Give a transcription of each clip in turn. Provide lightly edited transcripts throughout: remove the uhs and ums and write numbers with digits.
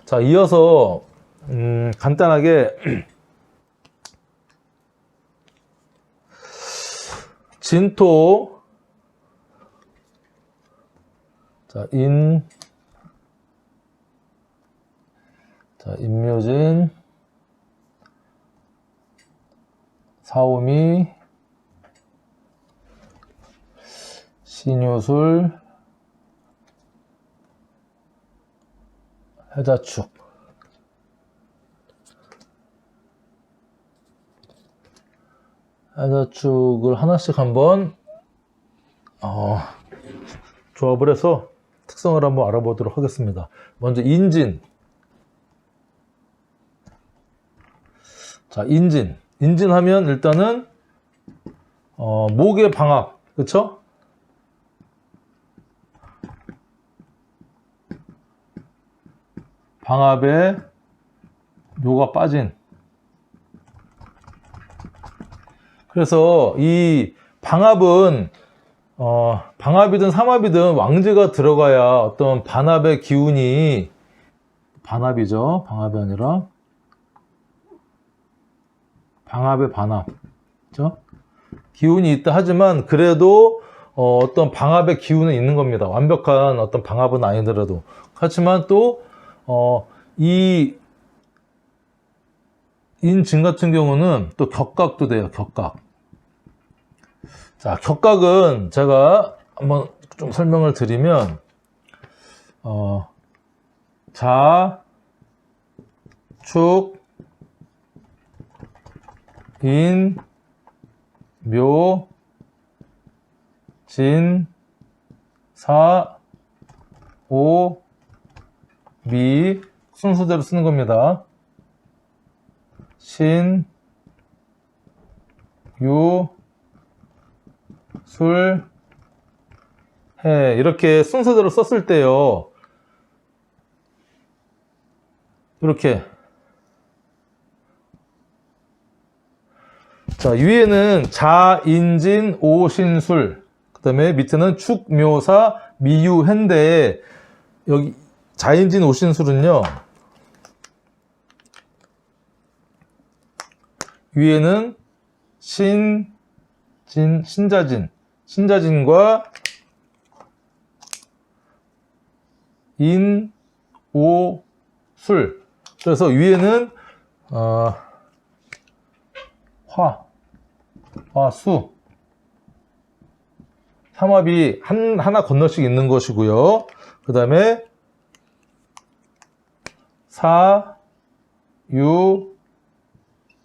자, 이어서 간단하게 진토, 자, 인묘진, 사오미, 신유술, 해자축. 해자축을 하나씩 한번 조합을 해서 특성을 한번 알아보도록 하겠습니다. 먼저 인진. 자, 인진하면 일단은 목의 방압, 그쵸? 방압에 묘가 빠진. 그래서 이 방압은 방압이든 삼압이든 왕지가 들어가야 어떤 반압의 기운이, 반압이죠. 방압이 아니라 방압의 반압, 그렇죠? 기운이 있다 하지만 그래도 어떤 방압의 기운은 있는 겁니다. 완벽한 어떤 방압은 아니더라도. 그렇지만 또 이 인진 같은 경우는 또 격각도 돼요. 격각. 자, 격각은 제가 한번 좀 설명을 드리면 자, 축, 인, 묘, 진, 사, 오, 미 순서대로 쓰는 겁니다. 신, 유, 술, 해. 이렇게 순서대로 썼을 때요, 이렇게. 자, 위에는 자, 인진, 오, 신, 술. 그 다음에 밑에는 축, 묘, 사, 미, 유, 해인데, 여기 자인진, 오, 신, 술은요, 위에는 신, 진, 신자진과 인, 오, 술. 그래서 위에는 수. 삼합이 하나 건너씩 있는 것이고요. 그 다음에 사, 유,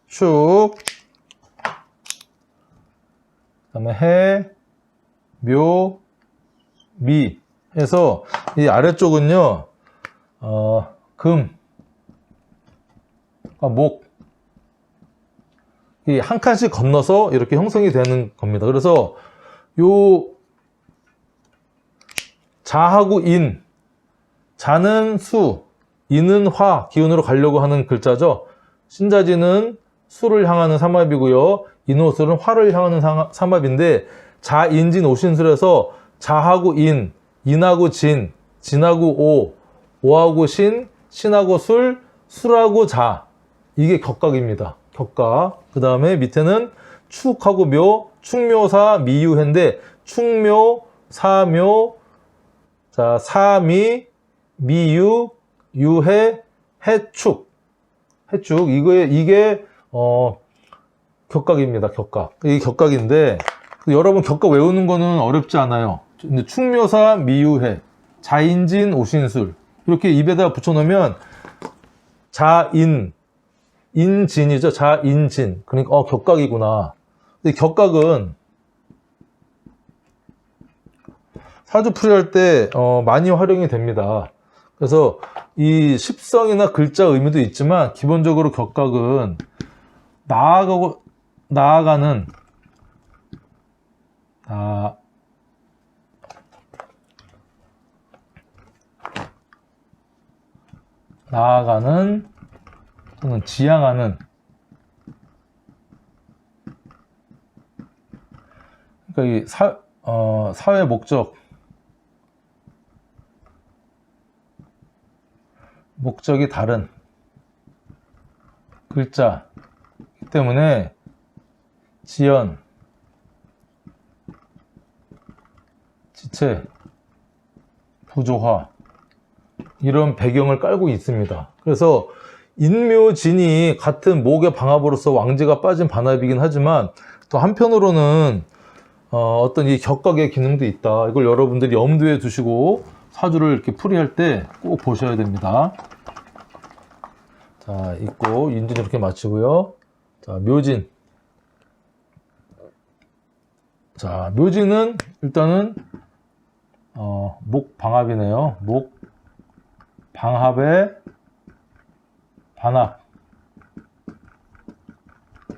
축, 그 다음에 해, 묘, 미 해서 이 아래쪽은요, 금, 목, 이 한 칸씩 건너서 이렇게 형성이 되는 겁니다. 그래서 요 자하고 인, 자는 수, 인은 화 기운으로 가려고 하는 글자죠. 신자지는 수를 향하는 삼합이고요. 인호술은 화를 향하는 삼합인데, 자인진 오신술에서 자하고 인, 인하고 진, 진하고 오, 오하고 신, 신하고 술, 술하고 자. 이게 격각입니다. 격각. 그 다음에 밑에는 축하고 묘, 축묘사, 미유해인데, 축묘, 사묘, 자, 사미, 미유, 유해, 해축. 해축. 이게 격각입니다. 격각. 이게 격각인데, 여러분 격각 외우는 거는 어렵지 않아요. 근데 축묘사, 미유해, 자인진, 오신술. 이렇게 입에다 붙여놓으면 자인, 인진이죠. 자인진. 그러니까 격각이구나. 근데 격각은 사주풀이 할 때 많이 활용이 됩니다. 그래서 이 십성이나 글자 의미도 있지만 기본적으로 격각은 나아가는 또는 지향하는, 그러니까 이 사회 목적, 목적이 다른 글자이기 때문에 지연, 지체, 부조화 이런 배경을 깔고 있습니다. 그래서 인묘진이 같은 목의 방합으로서 왕지가 빠진 반합이긴 하지만 또 한편으로는 어떤 이 격각의 기능도 있다. 이걸 여러분들이 염두에 두시고 사주를 이렇게 풀이할 때 꼭 보셔야 됩니다. 자, 있고 인진 이렇게 마치고요. 자, 묘진. 자, 묘진은 일단은 목 방합이네요. 목 방합의 반합.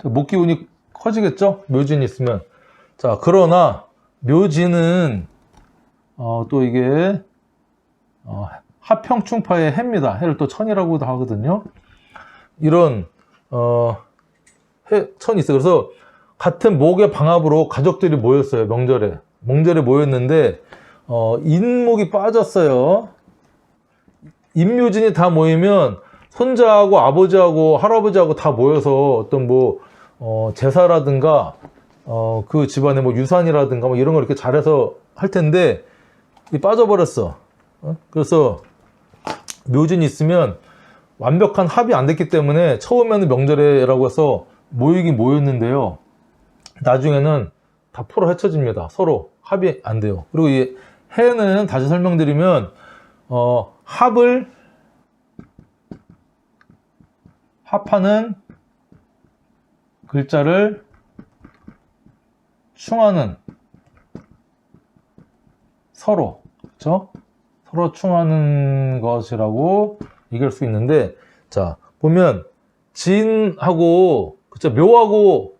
목 기운이 커지겠죠? 묘진이 있으면. 자, 그러나 묘진은 또 이게 하평충파의 해입니다. 해를 또 천이라고도 하거든요. 이런 해 천이 있어요. 그래서 같은 목의 방합으로 가족들이 모였어요. 명절에 모였는데 인목이 빠졌어요. 인묘진이 다 모이면 손자하고 아버지하고 할아버지하고 다 모여서 어떤 뭐 제사라든가 그 집안의 뭐 유산이라든가 뭐 이런 걸 이렇게 잘해서 할 텐데 이 빠져버렸어. 그래서 묘진이 있으면 완벽한 합이 안 됐기 때문에 처음에는 명절에라고 해서 모이긴 모였는데요. 나중에는 다 포로 헤쳐집니다. 서로 합이 안 돼요. 그리고 이 해는 다시 설명드리면 합하는 글자를 충하는 서로, 그렇죠? 서로 충하는 것이라고 얘기할 수 있는데, 자, 보면 진하고 그쵸? 묘하고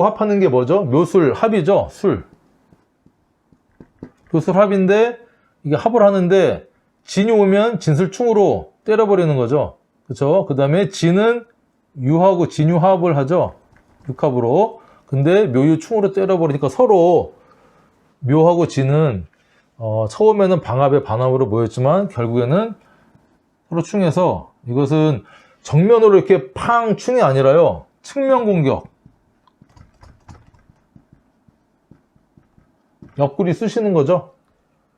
합하는 게 뭐죠? 묘술 합이죠. 묘술 합인데 이게 합을 하는데 진이 오면 진술충으로 때려버리는 거죠. 그쵸? 그 다음에 진은 유하고 진유합을 하죠. 육합으로. 근데 묘유충으로 때려버리니까 서로 묘하고 진은 처음에는 방합의 반합으로 모였지만 결국에는 서로 충해서 이것은 정면으로 이렇게 팡 충이 아니라요. 측면 공격. 옆구리 쑤시는 거죠.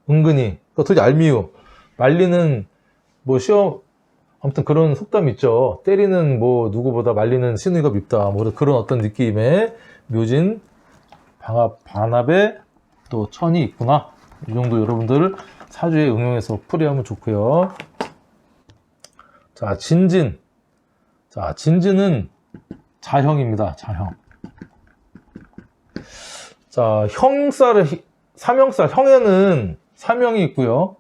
은근히. 그것도 얄미워. 말리는 뭐 시험 아무튼 그런 속담 있죠. 때리는 뭐 누구보다 말리는 시누이가 밉다. 뭐 그런 어떤 느낌의 묘진 반합에 또 천이 있구나. 이 정도 여러분들 사주에 응용해서 풀이하면 좋고요. 자, 진진. 자, 진진은 자형입니다. 자형. 자, 삼형살, 형에는 삼형이 있고요.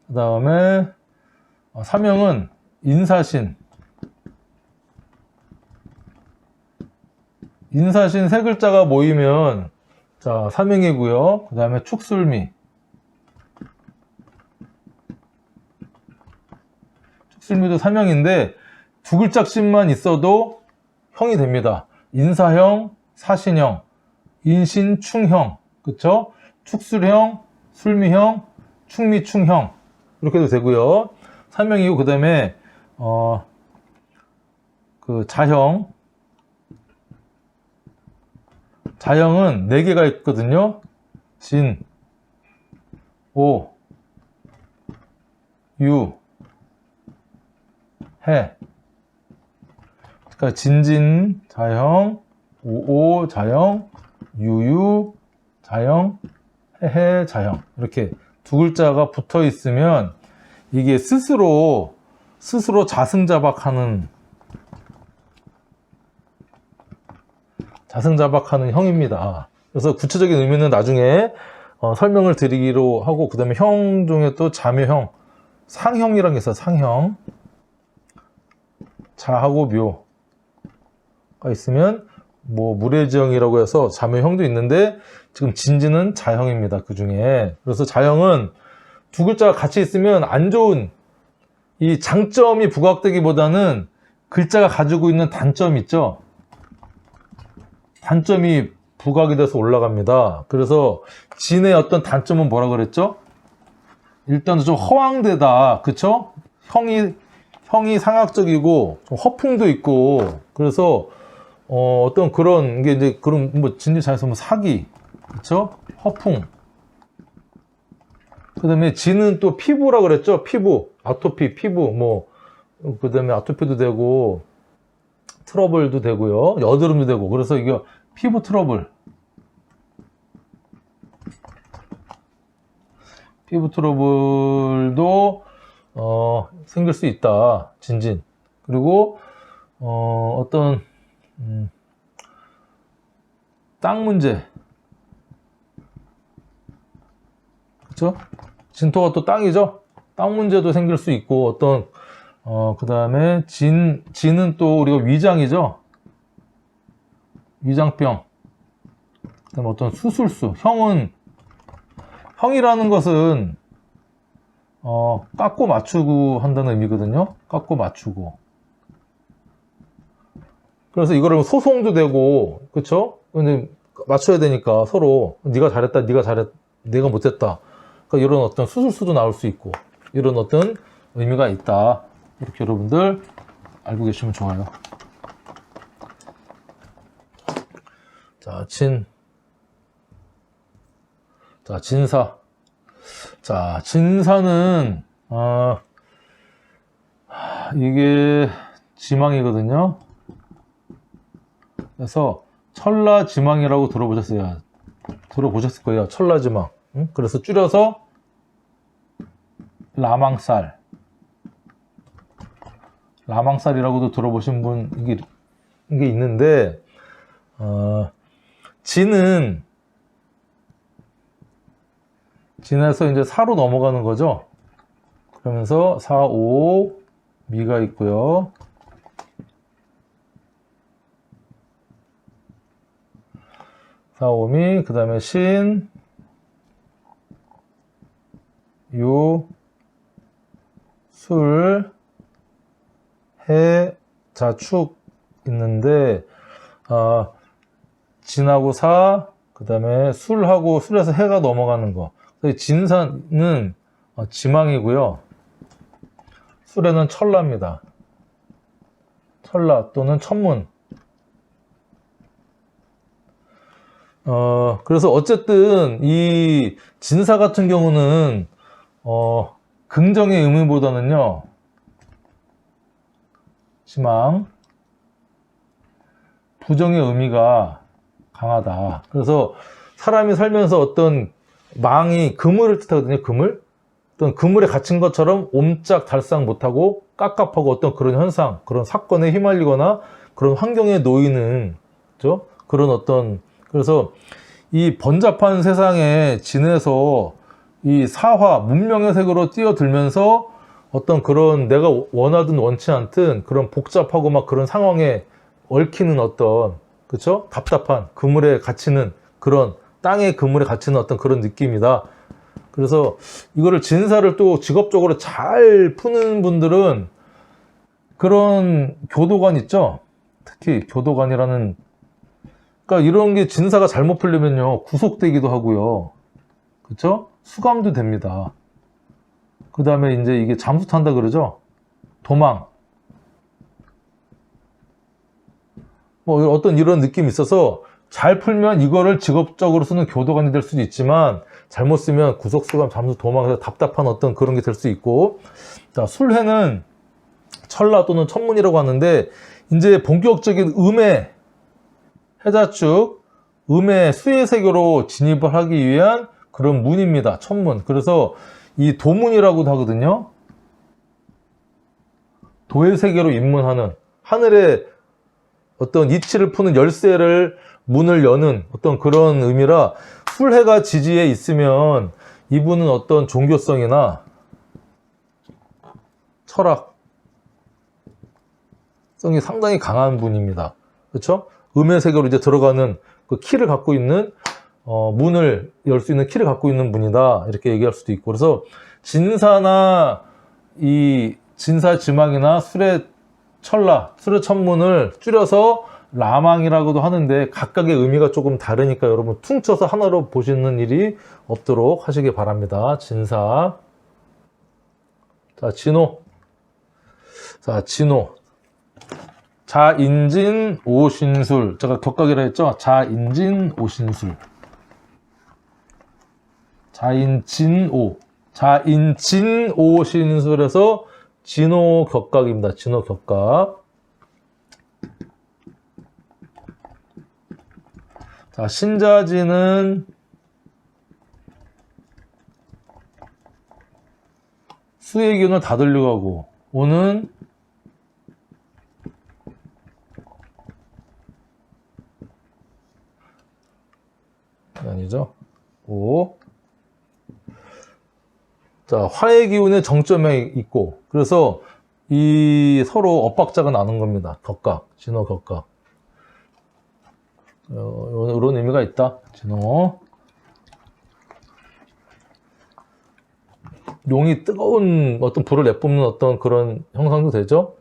그 다음에 삼형은 인사신. 인사신 세 글자가 모이면 자, 삼형이고요. 그 다음에 축술미. 축술미도 삼형인데 두 글자씩만 있어도 형이 됩니다. 인사형, 사신형, 인신충형, 그쵸? 축술형, 술미형, 충미충형 이렇게 해도 되고요. 삼형이고 그 다음에 그 자형은 4개가 있거든요. 진, 오, 유, 해. 그러니까 진진 자형, 오오 자형, 유유 자형, 해해 자형 이렇게 두 글자가 붙어 있으면 이게 스스로 자승자박하는 형입니다. 그래서 구체적인 의미는 나중에 설명을 드리기로 하고, 그 다음에 형 중에 또 자묘형, 상형이라는 게 있어요. 상형. 자하고 묘가 있으면 뭐 무례지형이라고 해서 자묘형도 있는데 지금 진지는 자형입니다. 그 중에. 그래서 자형은 두 글자가 같이 있으면 안 좋은 이 장점이 부각되기보다는 글자가 가지고 있는 단점 있죠. 단점이 부각이 돼서 올라갑니다. 그래서 진의 어떤 단점은 뭐라 그랬죠? 일단은 좀 허황되다. 그쵸? 형이 상학적이고 좀 허풍도 있고 그래서 어떤 그런 게 이제 그런 뭐 진리차에서 뭐 사기, 그쵸? 허풍. 그다음에 지는 또 피부라 그랬죠? 피부, 아토피, 피부 뭐 그다음에 아토피도 되고 트러블도 되고요, 여드름도 되고. 그래서 이게 피부 트러블, 피부 트러블도 생길 수 있다. 진진. 그리고 어떤 땅 문제, 그쵸? 진토가 또 땅이죠. 땅 문제도 생길 수 있고 어떤 그 다음에 진은 또 우리가 위장이죠. 위장병. 그 다음에 어떤 수술수. 형이라는 것은 깎고 맞추고 한다는 의미거든요. 깎고 맞추고. 그래서 이거를 소송도 되고, 그쵸? 근데 맞춰야 되니까 서로 네가 잘했다, 내가 못했다. 그러니까 이런 어떤 수술수도 나올 수 있고 이런 어떤 의미가 있다. 이렇게 여러분들 알고 계시면 좋아요. 자, 진사. 자, 진사는 이게 지망이거든요. 그래서 천라지망이라고 들어보셨을 거예요. 천라지망. 응? 그래서 줄여서 라망살이라고도 들어보신 분 이게 있는데, 진에서 이제 사로 넘어가는 거죠. 그러면서 사, 오, 미가 있고요. 사, 오, 미, 그 다음에 신, 유, 술, 해, 자, 축 있는데, 진하고 사, 그 다음에 술하고 술에서 해가 넘어가는 거. 진사는 지망이고요. 술에는 천라입니다. 천라 또는 천문. 그래서 어쨌든 이 진사 같은 경우는 긍정의 의미보다는요, 지망, 부정의 의미가 강하다. 그래서 사람이 살면서 어떤 망이 그물을 뜻하거든요. 어떤 그물에 갇힌 것처럼 옴짝달싹 못하고 깝깝하고 어떤 그런 현상, 그런 사건에 휘말리거나 그런 환경에 놓이는, 그죠? 그런 어떤, 그래서 이 번잡한 세상에 지내서 이 사화, 문명의 세계로 뛰어들면서 어떤 그런 내가 원하든 원치 않든 그런 복잡하고 막 그런 상황에 얽히는 어떤, 그쵸? 답답한 그물에 갇히는 그런, 땅의 그물에 갇히는 어떤 그런 느낌이다. 그래서 이거를 진사를 또 직업적으로 잘 푸는 분들은 그런 교도관 있죠? 특히 교도관이라는, 그러니까 이런 게 진사가 잘못 풀리면요, 구속되기도 하고요. 그쵸? 수감도 됩니다. 그 다음에 이제 이게 잠수 탄다 그러죠? 도망. 뭐 어떤 이런 느낌이 있어서 잘 풀면 이거를 직업적으로 쓰는 교도관이 될 수도 있지만 잘못 쓰면 구속, 수감, 잠수, 도망해서 답답한 어떤 그런 게 될 수 있고. 자, 술해는 천라 또는 천문이라고 하는데 이제 본격적인 음의 해자축, 음의 수의 세계로 진입을 하기 위한 그런 문입니다. 천문. 그래서 이 도문이라고도 하거든요. 도의 세계로 입문하는, 하늘의 어떤 이치를 푸는 열쇠를, 문을 여는 어떤 그런 의미라, 술해가 지지에 있으면 이분은 어떤 종교성이나 철학성이 상당히 강한 분입니다. 그렇죠? 음의 세계로 이제 들어가는 그 키를 갖고 있는, 문을 열 수 있는 키를 갖고 있는 분이다. 이렇게 얘기할 수도 있고. 그래서 진사나 이 진사지망이나 술의 천라, 술의 천문을 줄여서 라망이라고도 하는데 각각의 의미가 조금 다르니까 여러분 퉁쳐서 하나로 보시는 일이 없도록 하시기 바랍니다. 진사. 자, 진호. 자, 진호. 자인진 오신술. 제가 격각이라 했죠? 자인진 오신술. 자인진 오신술에서 진호 격각입니다. 진호 격각. 자, 신자진은 수의 기운을 다 들려가고, 오는 아니죠. 오. 자, 화의 기운의 정점에 있고, 그래서 이 서로 엇박자가 나는 겁니다. 격각, 진호 격각. 이런 의미가 있다. 진호. 용이 뜨거운 어떤 불을 내뿜는 어떤 그런 형상도 되죠.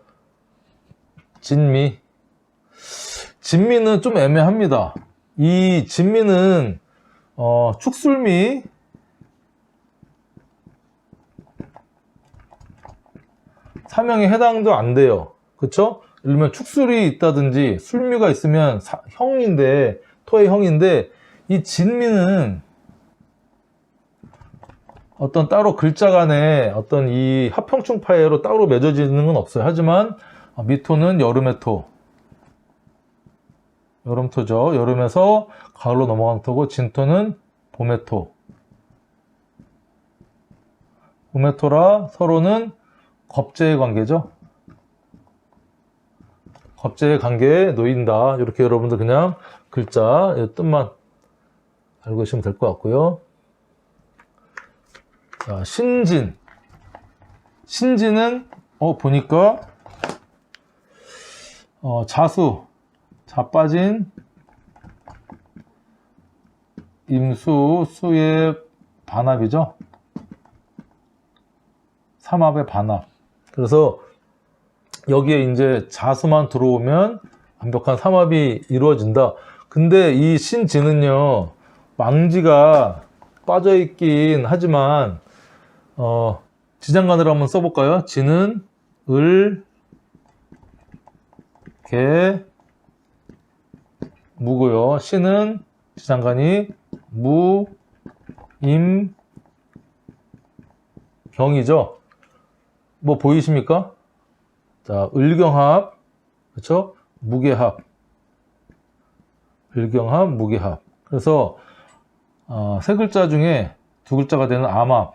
진미. 진미는 좀 애매합니다. 이 진미는 축술미, 사명에 해당도 안 돼요. 그쵸? 예를 들면 축술이 있다든지 술미가 있으면 형인데, 토의 형인데, 이 진미는 어떤 따로 글자 간에 어떤 이 합형충파해로 따로 맺어지는 건 없어요. 하지만 미토는 여름의 토. 여름토죠. 여름에서 가을로 넘어간 토고, 진토는 봄의 토. 봄의 토라 서로는 겁제의 관계죠. 겁제의 관계에 놓인다. 이렇게 여러분들 그냥 글자 뜻만 알고 계시면 될 것 같고요. 자, 신진. 신진은 보니까 자수, 자빠진 임수, 수의 반합이죠. 삼합의 반합. 그래서 여기에 이제 자수만 들어오면 완벽한 삼합이 이루어진다. 근데 이 신진은요, 망지가 빠져있긴 하지만 지장간으로 한번 써볼까요? 진은 을, 개, 무고요. 신은 지장간이 무, 임, 경이죠. 뭐 보이십니까? 자, 을경합, 그렇죠? 무게합, 을경합, 무게합. 그래서 세 글자 중에 두 글자가 되는 암합,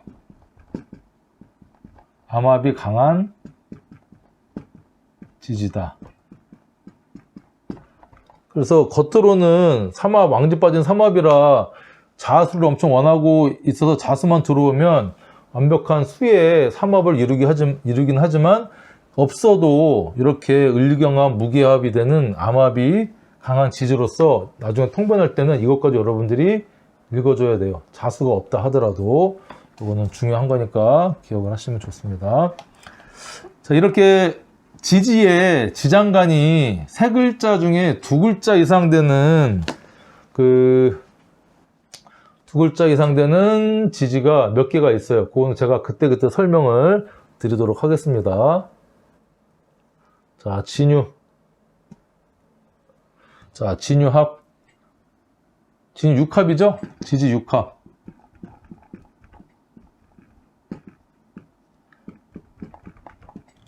암합이 강한 지지다. 그래서 겉으로는 삼합, 왕지 빠진 삼합이라 자수를 엄청 원하고 있어서 자수만 들어오면 완벽한 수의 삼합을 이루긴 하지만 없어도 이렇게 을경합, 무게합이 되는 암합이 강한 지지로서 나중에 통변할 때는 이것까지 여러분들이 읽어줘야 돼요. 자수가 없다 하더라도 이거는 중요한 거니까 기억을 하시면 좋습니다. 자, 이렇게 지지의 지장간이 세 글자 중에 두 글자 이상 되는 두 글자 이상 되는 지지가 몇 개가 있어요. 그건 제가 그때그때 설명을 드리도록 하겠습니다. 자, 진유. 자, 진유합. 진유 육합이죠? 지지 육합.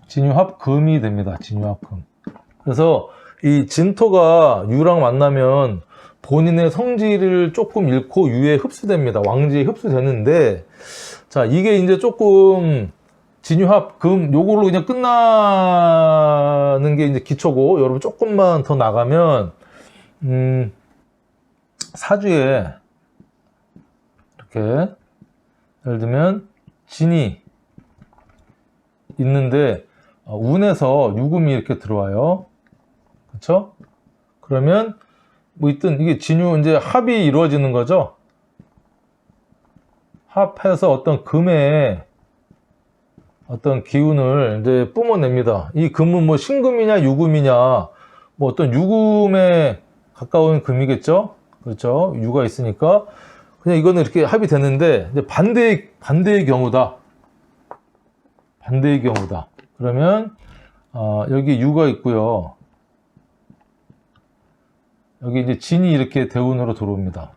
진유합 금이 됩니다. 진유합 금. 그래서 이 진토가 유랑 만나면 본인의 성질을 조금 잃고 유에 흡수됩니다. 왕지에 흡수되는데, 자, 이게 이제 조금 진유합 금 요걸로 그냥 끝나는 게 이제 기초고, 여러분 조금만 더 나가면 사주에 이렇게 예를 들면 진이 있는데 운에서 유금이 이렇게 들어와요. 그렇죠? 그러면 뭐 있든 이게 진유 이제 합이 이루어지는 거죠. 합해서 어떤 금의 어떤 기운을 이제 뿜어냅니다. 이 금은 뭐 신금이냐 유금이냐, 뭐 어떤 유금에 가까운 금이겠죠. 그렇죠? 유가 있으니까 그냥 이거는 이렇게 합이 되는데 이제 반대의 경우다. 반대의 경우다. 그러면 여기 유가 있고요. 여기 이제 진이 이렇게 대운으로 들어옵니다.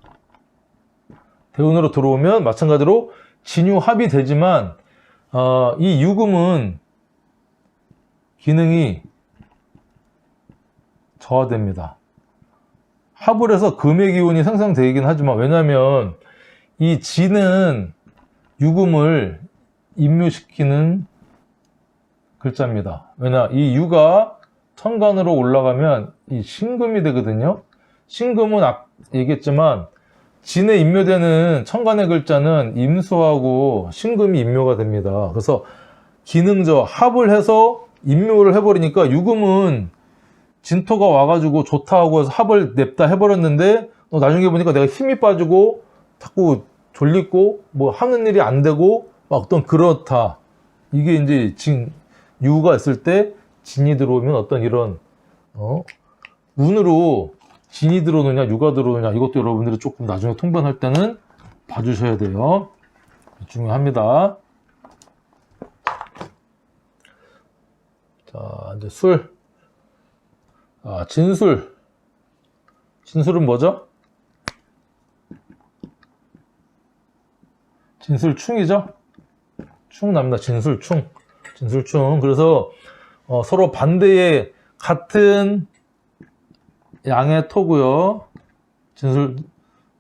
대운으로 들어오면 마찬가지로 진유합이 되지만 이 유금은 기능이 저하됩니다. 합을 해서 금의 기운이 생성되긴 하지만, 왜냐하면 이 진은 유금을 임묘시키는 글자입니다. 왜냐, 이 유가 천간으로 올라가면 이 신금이 되거든요. 신금은 얘기했지만 진에 임묘되는 천간의 글자는 임수하고 신금이 임묘가 됩니다. 그래서 기능저 합을 해서 임묘를 해버리니까 유금은 진토가 와가지고 좋다 하고 해서 합을 냅다 해버렸는데 나중에 보니까 내가 힘이 빠지고 자꾸 졸리고 뭐 하는 일이 안 되고 막 어떤 그렇다. 이게 이제 유가 있을 때 진이 들어오면 어떤 이런 운으로 진이 들어오느냐 유가 들어오느냐, 이것도 여러분들이 조금 나중에 통변할 때는 봐주셔야 돼요. 중요합니다. 자, 이제 술. 진술. 진술은 뭐죠? 진술충이죠? 충 납니다. 진술충. 진술충. 그래서 서로 반대의 같은 양의 토고요. 진술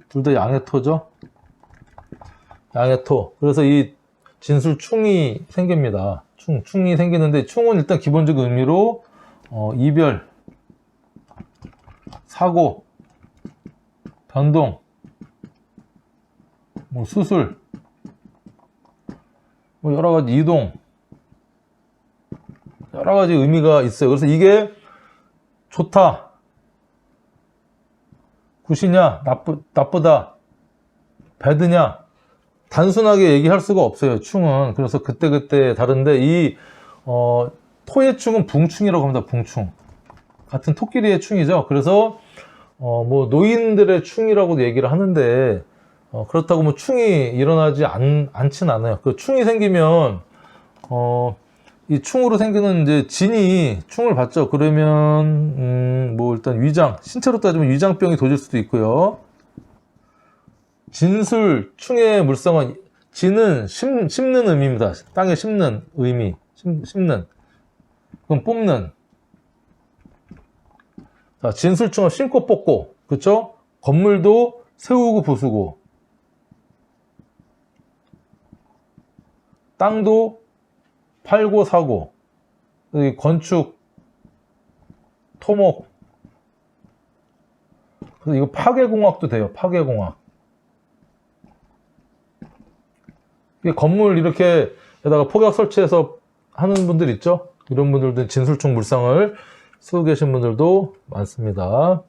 둘 다 양의 토죠. 양의 토. 그래서 이 진술충이 생깁니다. 충이 생기는데, 충은 일단 기본적 의미로 이별, 사고, 변동, 뭐 수술, 뭐 여러 가지 이동, 여러 가지 의미가 있어요. 그래서 이게 좋다, 굿이냐, 나쁘다, 배드냐, 단순하게 얘기할 수가 없어요, 충은. 그래서 그때그때 다른데, 이 토의 충은 붕충이라고 합니다. 붕충. 같은 토끼리의 충이죠. 그래서 뭐 노인들의 충이라고도 얘기를 하는데, 그렇다고 뭐 충이 일어나지 않진 않아요. 그 충이 생기면 이 충으로 생기는 이제 진이 충을 받죠. 그러면 뭐 일단 위장, 신체로 따지면 위장병이 도질 수도 있고요. 진술, 충의 물성은, 진은 심는 의미입니다. 땅에 심는 의미, 심는. 그럼 뽑는. 자, 진술충은 심고 뽑고, 그쵸? 건물도 세우고 부수고, 땅도 팔고 사고, 건축, 토목. 그래서 이거 파괴공학도 돼요. 파괴공학. 건물 이렇게 에다가 폭약 설치해서 하는 분들 있죠? 이런 분들도 진술충 물상을 쓰고 계신 분들도 많습니다.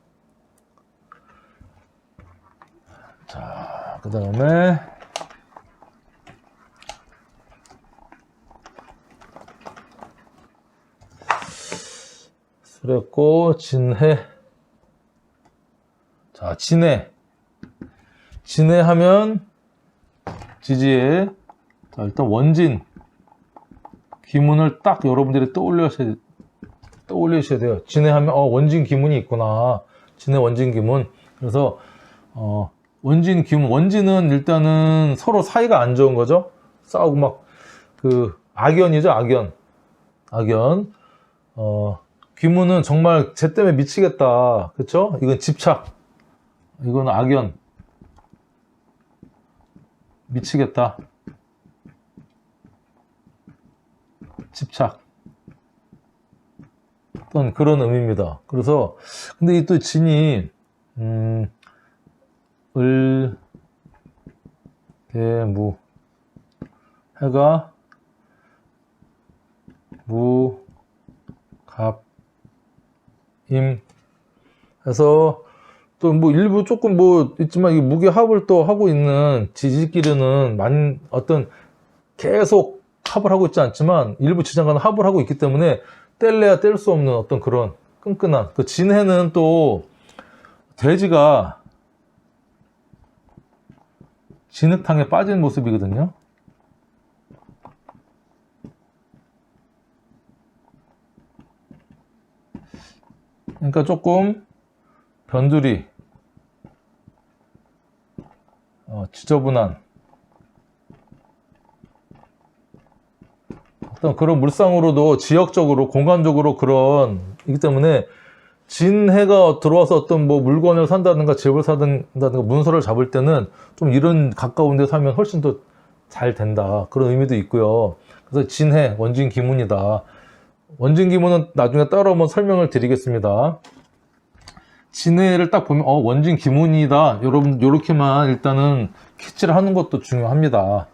자, 그 다음에 수랬고, 진해. 자, 진해. 진해 하면 지지해. 자, 일단 원진. 기문을 딱 여러분들이 떠올리셔야 돼요. 진해 하면 원진 기문이 있구나. 진해 원진 기문. 그래서 원진 기문. 원진은 일단은 서로 사이가 안 좋은 거죠. 싸우고 막 악연이죠. 악연. 귀문은 정말 쟤 때문에 미치겠다. 그쵸? 이건 집착. 이건 악연. 미치겠다. 집착. 어떤 그런 의미입니다. 그래서, 근데 이 또 진이, 무. 해가, 무, 갑, 임. 해서, 또 뭐 일부 조금 뭐 있지만, 이 무게합을 또 하고 있는 지지끼리는 어떤 계속 합을 하고 있지 않지만, 일부 지장간은 합을 하고 있기 때문에, 뗄래야 뗄 수 없는 어떤 그런 끈끈한, 그 진해는 또 돼지가 진흙탕에 빠진 모습이거든요. 그러니까 조금 변두리, 지저분한 어떤 그런 물상으로도 지역적으로 공간적으로 그런 이기 때문에 진해가 들어와서 어떤 뭐 물건을 산다든가 집을 산다든가 문서를 잡을 때는 좀 이런 가까운 데 사면 훨씬 더 잘 된다, 그런 의미도 있고요. 그래서 진해 원진 기문이다. 원진 기문은 나중에 따로 한번 설명을 드리겠습니다. 진해를 딱 보면 원진 기문이다, 여러분 요렇게만 일단은 캐치를 하는 것도 중요합니다.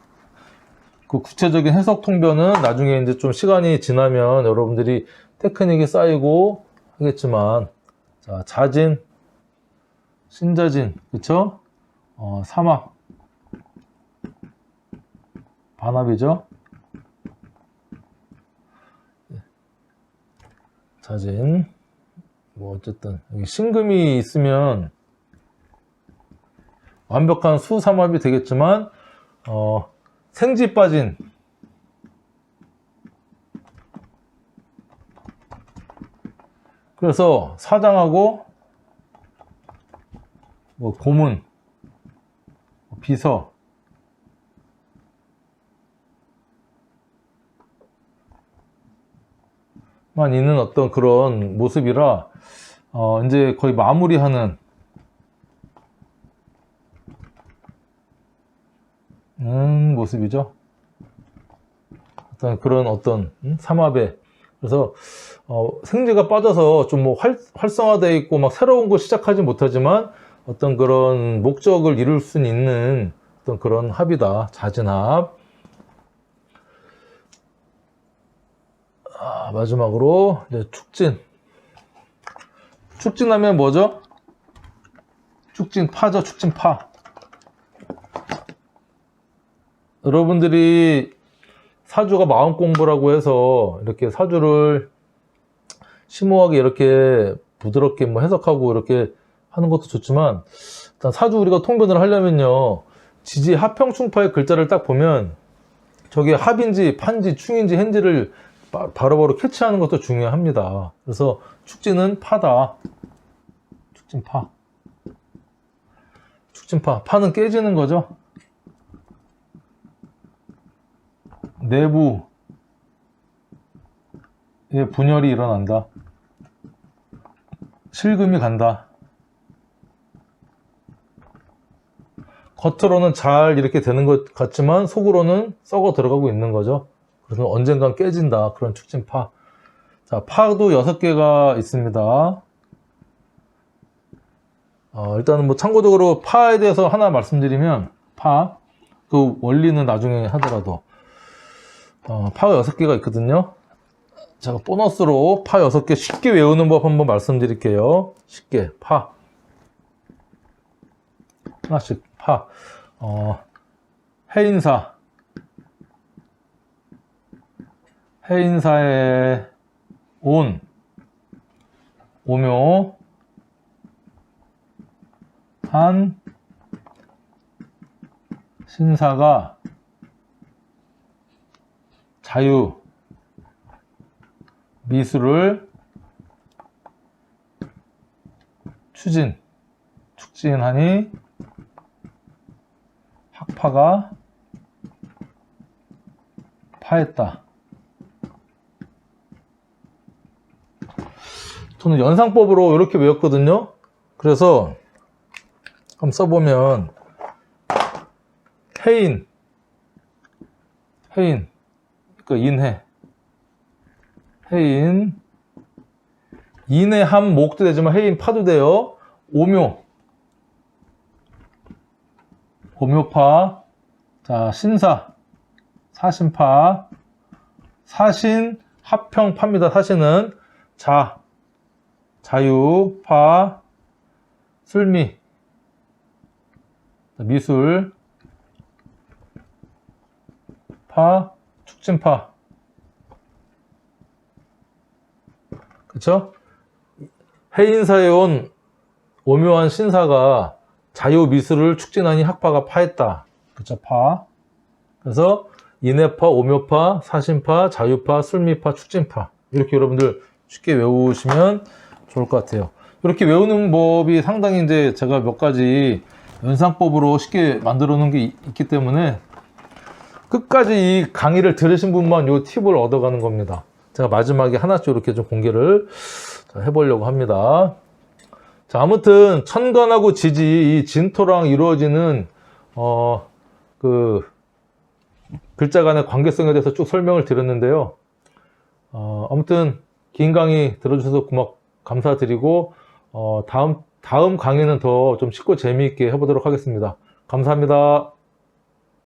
그 구체적인 해석 통변은 나중에 이제 좀 시간이 지나면 여러분들이 테크닉이 쌓이고 하겠지만, 자, 자진, 신자진, 그쵸? 사막, 반합이죠? 자진, 뭐 어쨌든 여기 신금이 있으면 완벽한 수삼합이 되겠지만 생지 빠진, 그래서 사장하고 뭐 고문, 비서, 만 있는 어떤 그런 모습이라 이제 거의 마무리하는 모습이죠. 어떤 삼합에, 그래서 생지가 빠져서 좀 뭐 활성화되어 있고 막 새로운 거 시작하지 못하지만 어떤 그런 목적을 이룰 수 있는 어떤 그런 합이다. 자진합. 마지막으로 이제 축진. 축진하면 뭐죠? 축진파죠. 축진파. 여러분들이 사주가 마음 공부라고 해서 이렇게 사주를 심오하게 이렇게 부드럽게 뭐 해석하고 이렇게 하는 것도 좋지만, 일단 사주 우리가 통변을 하려면요, 지지 합평충파의 글자를 딱 보면 저게 합인지 판지 충인지 hen 를 바로바로 캐치하는 것도 중요합니다. 그래서 축진은 파다. 축진파. 축진파. 파는 깨지는 거죠. 내부에 분열이 일어난다. 실금이 간다. 겉으로는 잘 이렇게 되는 것 같지만 속으로는 썩어 들어가고 있는 거죠. 그래서 언젠간 깨진다. 그런 축진파. 자, 파도 6개가 있습니다. 일단은 뭐 참고적으로 파에 대해서 하나 말씀드리면, 그 원리는 나중에 하더라도 파가 6개가 있거든요. 제가 보너스로 파 6개 쉽게 외우는 법 한번 말씀드릴게요. 쉽게. 파 하나씩. 파. 해인사. 해인사의 온, 오묘, 한, 신사가 자유, 미술을 축진하니 학파가 파했다. 저는 연상법으로 이렇게 외웠거든요. 그래서 한번 써보면, 해인, 그러니까 인해, 해인, 인해 함 목도 되지만 해인 파도 돼요. 오묘파. 자, 신사, 사신파. 사신 합평파입니다. 사신은 자유파, 술미, 미술, 파, 축진파. 그쵸? 해인사에 온 오묘한 신사가 자유 미술을 축진하니 학파가 파했다. 그쵸? 파. 그래서 인해파, 오묘파, 사신파, 자유파, 술미파, 축진파. 이렇게 여러분들 쉽게 외우시면 좋을 것 같아요. 이렇게 외우는 법이 상당히 이제 제가 몇 가지 연상법으로 쉽게 만들어 놓은 게 있기 때문에 끝까지 이 강의를 들으신 분만 이 팁을 얻어가는 겁니다. 제가 마지막에 하나씩 이렇게 좀 공개를 해보려고 합니다. 자, 아무튼 천간하고 지지, 이 진토랑 이루어지는 그 글자 간의 관계성에 대해서 쭉 설명을 드렸는데요. 아무튼 긴 강의 들어주셔서 감사드리고 다음 강의는 더 좀 쉽고 재미있게 해보도록 하겠습니다. 감사합니다.